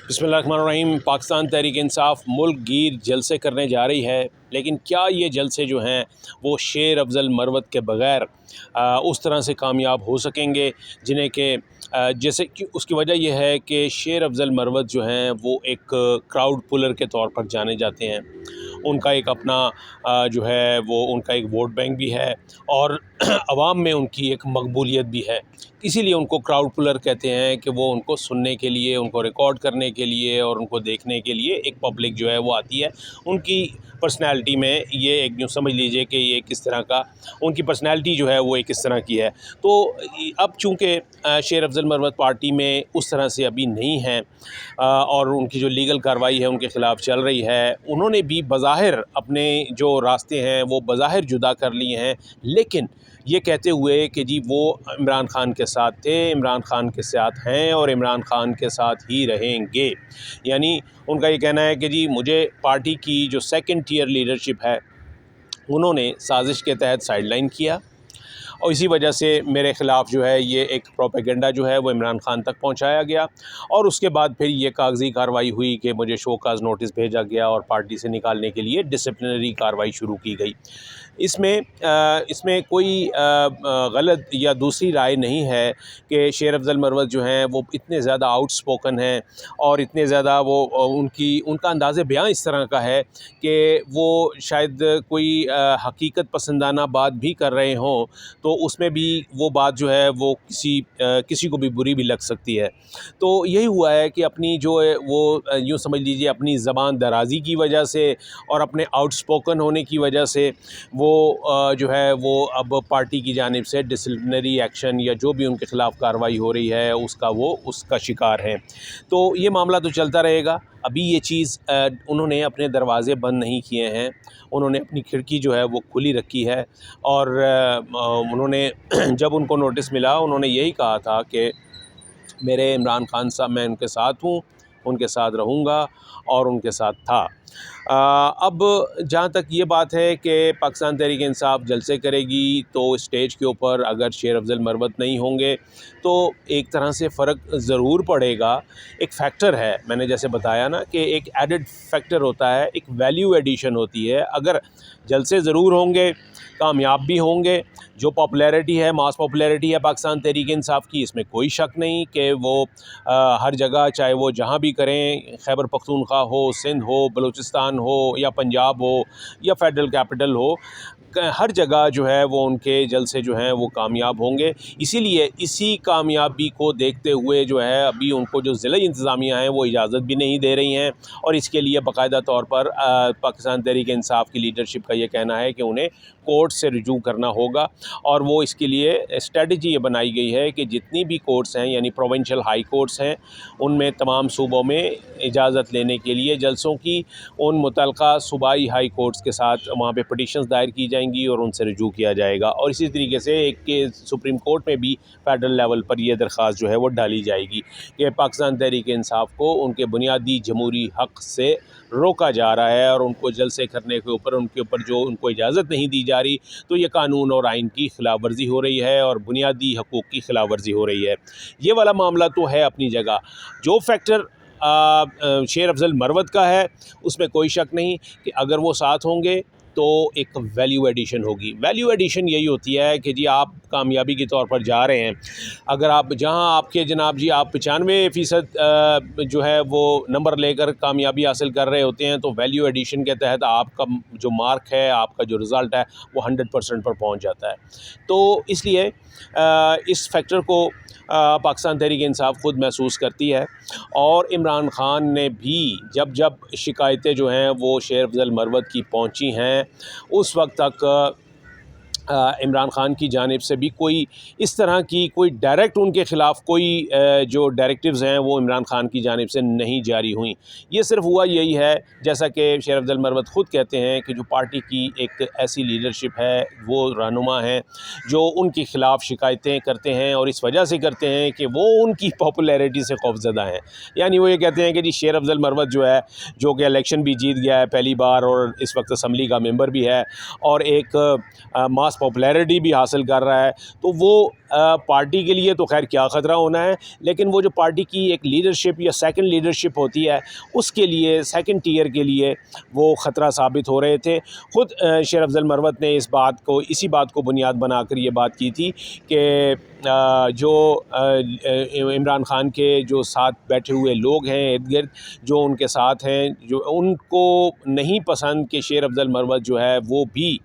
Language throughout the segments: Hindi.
बिस्मिल्लाहिर्रहमानिर्रहीम। पाकिस्तान तहरीक इंसाफ मुल्क गिर जलसे करने जा रही है, लेकिन क्या ये जलसे जो हैं वो शेर अफजल मरवत के बग़ैर उस तरह से कामयाब हो सकेंगे जिन्हें कि जैसे कि उसकी वजह यह है कि शेर अफजल मरवत जो हैं वो एक क्राउड पुलर के तौर पर जाने जाते हैं। उनका एक अपना जो है वो उनका एक वोट बैंक भी है और आवाम में उनकी एक मकबूलियत भी है। इसीलिए उनको क्राउड पुलर कहते हैं कि वो उनको सुनने के लिए, उनको रिकॉर्ड करने के लिए और उनको देखने के लिए एक पब्लिक जो है वो आती है। उनकी पर्सनैलिटी में ये एक यूँ समझ लीजिए कि ये किस तरह का उनकी पर्सनैलिटी जो है वो एक इस तरह की है। तो अब चूँकि शेर अफजल मरवत पार्टी में उस तरह से अभी नहीं हैं और उनकी जो लीगल कार्रवाई है उनके ख़िलाफ़ चल रही है, उन्होंने भी बज़ाहिर अपने जो रास्ते हैं वो बज़ाहिर जुदा कर लिए हैं, लेकिन ये कहते हुए कि जी वो इमरान ख़ान के साथ थे, इमरान ख़ान के साथ हैं और इमरान ख़ान के साथ ही रहेंगे। यानी उनका ये कहना है कि जी मुझे पार्टी की जो सेकंड टियर लीडरशिप है उन्होंने साजिश के तहत साइडलाइन किया और इसी वजह से मेरे ख़िलाफ़ जो है ये एक प्रोपेगेंडा जो है वो इमरान ख़ान तक पहुंचाया गया और उसके बाद फिर ये कागज़ी कार्रवाई हुई कि मुझे शोकाज़ नोटिस भेजा गया और पार्टी से निकालने के लिए डिसिप्लिनरी कार्रवाई शुरू की गई। इसमें कोई गलत या दूसरी राय नहीं है कि शेर अफजल मरवत जो हैं वो इतने ज़्यादा आउटस्पोकन हैं और इतने ज़्यादा वो उनका अंदाज़े बयां इस तरह का है कि वो शायद कोई हकीकत पसंदाना बात भी कर रहे हों तो उसमें भी वो बात जो है वो किसी को भी बुरी भी लग सकती है। तो यही हुआ है कि अपनी जो है वो यूँ समझ लीजिए अपनी ज़बान दराज़ी की वजह से और अपने आउटस्पोकन होने की वजह से वो जो है वो अब पार्टी की जानिब से डिसिप्लिनरी एक्शन या जो भी उनके ख़िलाफ़ कार्रवाई हो रही है उसका शिकार हैं। तो ये मामला तो चलता रहेगा। अभी ये चीज़ उन्होंने अपने दरवाज़े बंद नहीं किए हैं, उन्होंने अपनी खिड़की जो है वो खुली रखी है और उन्होंने जब उनको नोटिस मिला उन्होंने यही कहा था कि मेरे इमरान ख़ान साहब, मैं उनके साथ हूँ, उनके साथ रहूँगा और उनके साथ था। अब जहाँ तक ये बात है कि पाकिस्तान तहरीक इंसाफ जलसे करेगी तो स्टेज के ऊपर अगर शेर अफजल मरवत नहीं होंगे तो एक तरह से फ़र्क ज़रूर पड़ेगा। एक फ़ैक्टर है, मैंने जैसे बताया ना कि एक एडेड फैक्टर होता है, एक वैल्यू एडिशन होती है। अगर जलसे ज़रूर होंगे, कामयाब भी होंगे, जो पॉपुलैरिटी है, मास पॉपुलैरिटी है पाकिस्तान तहरीक इंसाफ की, इसमें कोई शक नहीं कि वो हर जगह चाहे वो जहाँ भी करें, खैबर पख्तूनख्वा हो, सिंध हो, बलूचिस्तान हो या पंजाब हो या फेडरल कैपिटल हो, हर जगह जो है वो उनके जलसे जो हैं वो कामयाब होंगे। इसीलिए इसी कामयाबी को देखते हुए जो है अभी उनको जो ज़िला इंतज़ामिया हैं वो इजाज़त भी नहीं दे रही हैं और इसके लिए बाकायदा तौर पर पाकिस्तान तहरीक इंसाफ की लीडरशिप का ये कहना है कि उन्हें कोर्ट से रुजू करना होगा और वो इसके लिए स्ट्रेटजी ये बनाई गई है कि जितनी भी कोर्ट्स हैं यानी प्रोविंशियल हाई कोर्ट्स हैं उनमें तमाम सूबों में इजाज़त लेने के लिए जलसों की उन मुतल्लिका सूबाई हाई कोर्ट्स के साथ वहाँ पे पिटीशंस दायर की जाएंगी और उनसे रुजू किया जाएगा और इसी तरीके से एक के सुप्रीम कोर्ट में भी फेडरल लेवल पर यह दरख्वास्त जो है वो डाली जाएगी कि पाकिस्तान तहरीक इंसाफ को उनके बुनियादी जमहूरी हक़ से रोका जा रहा है और उनको जलसे करने के ऊपर उनके ऊपर जो उनको इजाज़त नहीं दी जा रही तो ये कानून और आइन की खिलाफ वर्जी हो रही है और बुनियादी हकूक़ की खिलाफ वर्जी हो रही है। ये वाला मामला तो है अपनी जगह। जो फैक्टर शेर अफजल मरवत का है उसमें कोई शक नहीं कि अगर वो साथ होंगे तो एक वैल्यू एडिशन होगी। वैल्यू एडिशन यही होती है कि जी आप कामयाबी के तौर पर जा रहे हैं, अगर आप जहां आपके जनाब जी आप 95% जो है वो नंबर लेकर कामयाबी हासिल कर रहे होते हैं तो वैल्यू एडिशन के तहत आपका जो मार्क है, आपका जो रिज़ल्ट है वो 100% पर पहुंच जाता है। तो इसलिए इस फैक्टर को पाकिस्तान तहरीक इंसाफ ख़ुद महसूस करती है और इमरान ख़ान ने भी जब शिकायतें जो हैं वो शेर अफजल मरवत की पहुंची हैं उस वक्त तक इमरान ख़ान की जानिब से भी कोई इस तरह की कोई डायरेक्ट उनके ख़िलाफ़ कोई जो डायरेक्टिव्स हैं वो इमरान ख़ान की जानिब से नहीं जारी हुई। ये सिर्फ हुआ यही है, जैसा कि शेर अफजल मरवत ख़ुद कहते हैं कि जो पार्टी की एक ऐसी लीडरशिप है, वो रहनुमा हैं जो उनके ख़िलाफ़ शिकायतें करते हैं और इस वजह से करते हैं कि वो उनकी पॉपुलैरिटी से खौफज़दा हैं। यानी वो ये कहते हैं कि जी शेर अफजल मरवत जो है, जो कि इलेक्शन भी जीत गया है पहली बार और इस वक्त असम्बली का मेंबर भी है और एक मास पॉपुलैरिटी भी हासिल कर रहा है, तो वो पार्टी के लिए तो खैर क्या ख़तरा होना है, लेकिन वो जो पार्टी की एक लीडरशिप या सेकंड लीडरशिप होती है उसके लिए, सेकंड टियर के लिए वो ख़तरा साबित हो रहे थे। ख़ुद शेर अफ़ज़ल मरवत ने इसी बात को बुनियाद बनाकर ये बात की थी कि जो इमरान ख़ान के जो साथ बैठे हुए लोग हैं इर्द-गिर्द, जो उनके साथ हैं, जो उनको नहीं पसंद कि शेर अफ़ज़ल मरवत जो है वो भी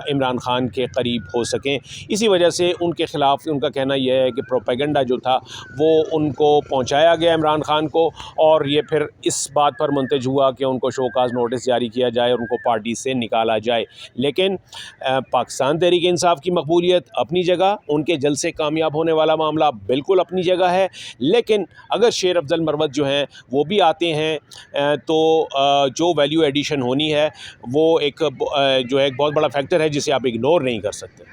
इमरान ख़ान के करीब हो सकें। इसी वजह से उनके ख़िलाफ़ उनका कहना यह है कि प्रोपेगेंडा जो था वो उनको पहुंचाया गया इमरान ख़ान को, और ये फिर इस बात पर मुंतज हुआ कि उनको शोकाज़ नोटिस जारी किया जाए और उनको पार्टी से निकाला जाए। लेकिन पाकिस्तान तहरीक इंसाफ की मकबूलियत अपनी जगह, उनके जल्द से कामयाब होने वाला मामला बिल्कुल अपनी जगह है, लेकिन अगर शेर अफ़ज़ल मरवत जो हैं वो भी आते हैं तो जो वैल्यू एडिशन होनी है वो जो है एक बहुत बड़ा फैक्टर है जिसे आप इग्नोर नहीं कर सकते।